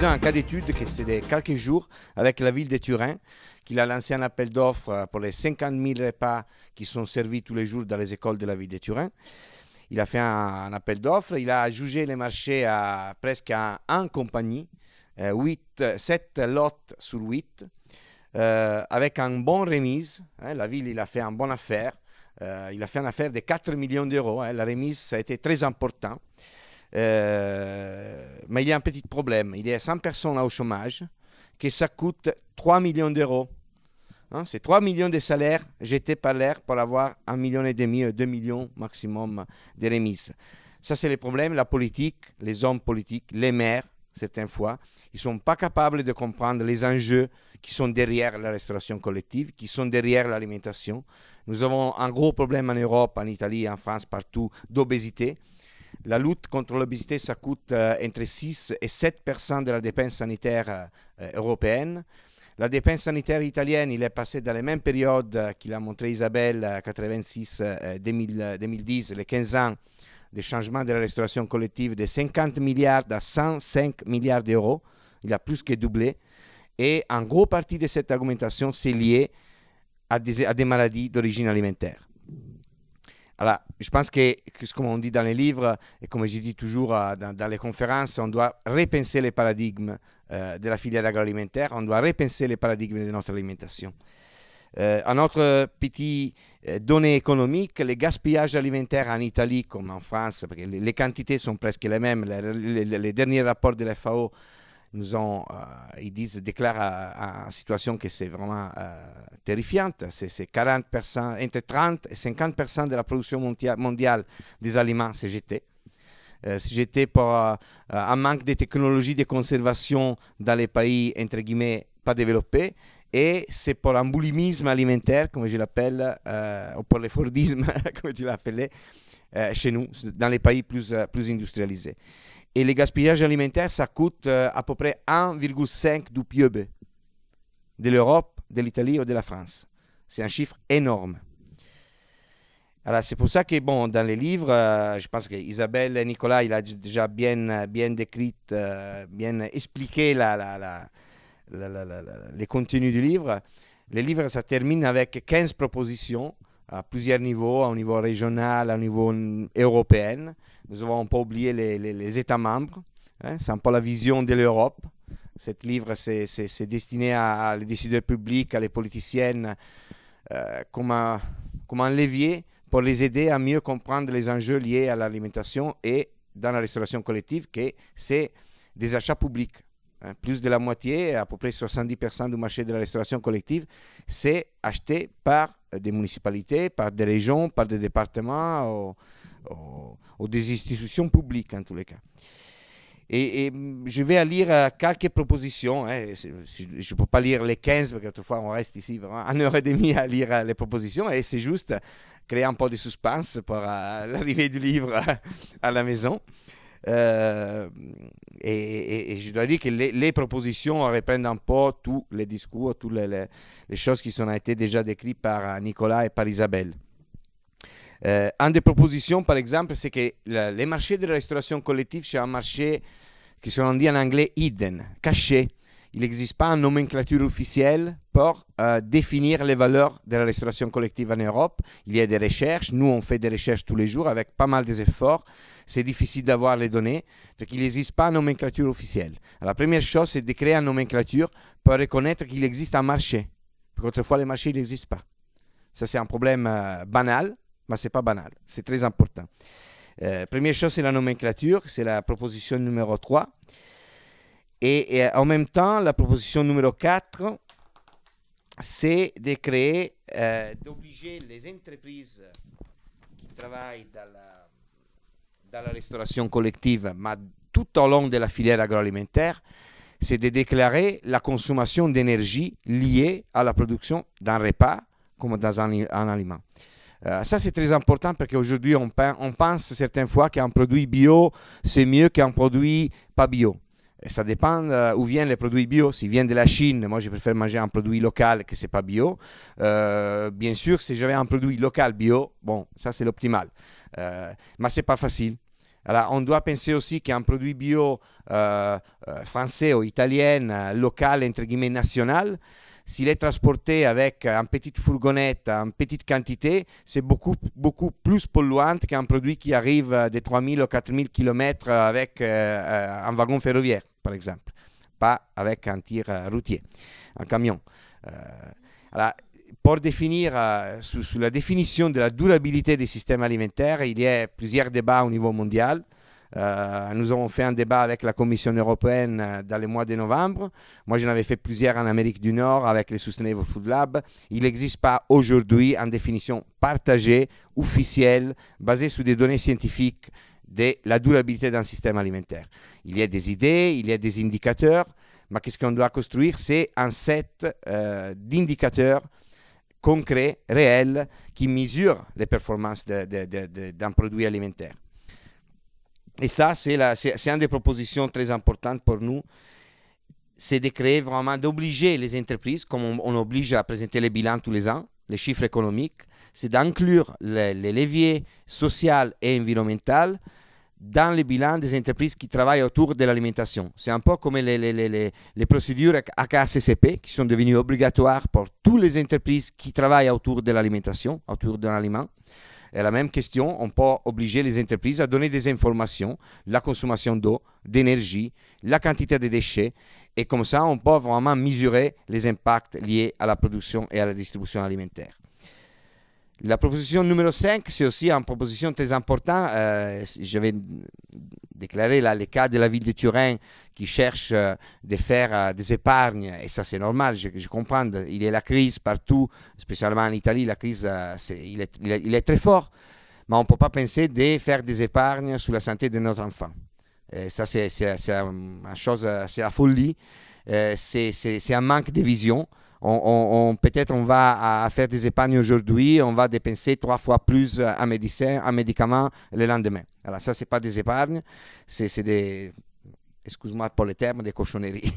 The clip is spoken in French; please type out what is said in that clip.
faisant un cas d'étude, que c'est de quelques jours, avec la ville de Turin, qu'il a lancé un appel d'offres pour les 50 000 repas qui sont servis tous les jours dans les écoles de la ville de Turin. Il a fait un appel d'offres, il a jugé les marchés à presque à 1 compagnie, 7 lots sur 8, avec un bon remise. La ville, il a fait une bonne affaire. Il a fait une affaire de 4 millions d'euros. La remise, ça a été très important. Mais il y a un petit problème. Il y a 100 personnes au chômage, que ça coûte 3 millions d'euros. C'est 3 millions de salaires jetés par l'air pour avoir 1,5 million, 2 millions maximum de remises. Ça, c'est le problème. La politique, les hommes politiques, les maires, certaines fois, ils ne sont pas capables de comprendre les enjeux qui sont derrière la restauration collective, qui sont derrière l'alimentation. Nous avons un gros problème en Europe, en Italie, en France, partout, d'obésité. La lutte contre l'obésité, ça coûte entre 6 et 7% de la dépense sanitaire européenne. La dépense sanitaire italienne, il est passé dans les mêmes périodes qu'il a montré Isabelle, 86-2010, les 15 ans de changement de la restauration collective de 50 milliards à 105 milliards d'euros. Il a plus que doublé. Et en gros partie de cette augmentation, c'est lié à des maladies d'origine alimentaire. Alors, je pense que, comme on dit dans les livres, et comme je dis toujours dans les conférences, on doit repenser les paradigmes de la filière agroalimentaire, on doit repenser les paradigmes de notre alimentation. Un autre petit donnée économique, le gaspillage alimentaire en Italie comme en France, parce que les quantités sont presque les mêmes. Les derniers rapports de la FAO ils déclarent une situation que c'est vraiment terrifiante. C'est 40%, entre 30 et 50% de la production mondiale des aliments, c'est jeté. C'est jeté pour un manque de technologies de conservation dans les pays, entre guillemets, pas développés. Et c'est pour un boulimisme alimentaire, comme je l'appelle, ou pour l'effordisme, comme je l'appelais, chez nous, dans les pays plus industrialisés. Et le gaspillage alimentaire, ça coûte à peu près 1,5 du PIB de l'Europe, de l'Italie ou de la France. C'est un chiffre énorme. Alors, c'est pour ça que, dans les livres, je pense qu'Isabelle et Nicolas, il a déjà bien décrit, bien expliqué les contenus du livre. Le livre, ça termine avec 15 propositions à plusieurs niveaux, au niveau régional, au niveau européen. Nous avons pas oublié les États membres. C'est un peu la vision de l'Europe. Ce livre, c'est destiné à les décideurs publics, à les politiciennes, comme un levier pour les aider à mieux comprendre les enjeux liés à l'alimentation et dans la restauration collective, que c'est des achats publics. Plus de la moitié, à peu près 70% du marché de la restauration collective, c'est acheté par des municipalités, par des régions, par des départements ou des institutions publiques en tous les cas. Et je vais lire quelques propositions. Je ne peux pas lire les 15 parce qu'autrefois on reste ici vraiment 1h30 à lire les propositions et c'est juste créer un peu de suspense pour l'arrivée du livre à la maison. Et je dois dire que les propositions reprennent un peu tous les discours, toutes les choses qui ont été déjà décrites par Nicolas et par Isabelle. Une des propositions, par exemple, c'est que les marchés de la restauration collective, c'est un marché qui sont dit en anglais hidden, caché. Il n'existe pas une nomenclature officielle pour définir les valeurs de la restauration collective en Europe. Il y a des recherches. Nous, on fait des recherches tous les jours avec pas mal d'efforts. C'est difficile d'avoir les données parce qu'il n'existe pas une nomenclature officielle. Alors, la première chose, c'est de créer une nomenclature pour reconnaître qu'il existe un marché. Parce qu'autrefois, les marchés n'existent pas. Ça, c'est un problème banal, mais ce n'est pas banal. C'est très important. Première chose, c'est la nomenclature. C'est la proposition numéro 3. Et en même temps, la proposition numéro 4, c'est de créer, d'obliger les entreprises qui travaillent dans la restauration collective, mais tout au long de la filière agroalimentaire, c'est de déclarer la consommation d'énergie liée à la production d'un repas comme dans un aliment. Ça, c'est très important parce qu'aujourd'hui, on pense certaines fois qu'un produit bio, c'est mieux qu'un produit pas bio. Et ça dépend où viennent les produits bio. S'ils viennent de la Chine, moi, je préfère manger un produit local que ce n'est pas bio. Bien sûr, si j'avais un produit local bio, bon, ça, c'est l'optimal. Mais ce n'est pas facile. Alors, on doit penser aussi qu'un produit bio français ou italien, local, entre guillemets, national, s'il est transporté avec une petite fourgonnette, en petite quantité, c'est beaucoup plus polluant qu'un produit qui arrive de 3000 ou 4000 km avec un wagon ferroviaire, par exemple, pas avec un tir routier, un camion. Alors, pour définir, sur la définition de la durabilité des systèmes alimentaires, il y a plusieurs débats au niveau mondial. Nous avons fait un débat avec la Commission européenne dans le mois de novembre. Moi, j'en avais fait plusieurs en Amérique du Nord avec les Sustainable Food Lab. Il n'existe pas aujourd'hui une définition partagée, officielle, basée sur des données scientifiques de la durabilité d'un système alimentaire. Il y a des idées, il y a des indicateurs, mais qu'est-ce qu'on doit construire? C'est un set d'indicateurs concrets, réels, qui mesurent les performances d'un produit alimentaire. Et ça, c'est une des propositions très importantes pour nous, c'est de créer vraiment, d'obliger les entreprises, comme on oblige à présenter les bilans tous les ans, les chiffres économiques, c'est d'inclure les leviers sociaux et environnementaux dans les bilans des entreprises qui travaillent autour de l'alimentation. C'est un peu comme les procédures HACCP qui sont devenues obligatoires pour toutes les entreprises qui travaillent autour de l'alimentation, autour d'un aliment. Et la même question, on peut obliger les entreprises à donner des informations, la consommation d'eau, d'énergie, la quantité de déchets, et comme ça, on peut vraiment mesurer les impacts liés à la production et à la distribution alimentaire. La proposition numéro 5, c'est aussi une proposition très importante. Je vais déclarer là le cas de la ville de Turin qui cherche de faire des épargnes, et ça c'est normal, je comprends, il y a la crise partout, spécialement en Italie, la crise il est très fort, mais on ne peut pas penser de faire des épargnes sur la santé de notre enfant. Ça c'est une chose, c'est la folie, c'est un manque de vision. Peut-être on va faire des épargnes aujourd'hui, on va dépenser 3 fois plus en médicaments le lendemain. Alors ça, c'est pas des épargnes, c'est des, excuse-moi pour le terme, des cochonneries.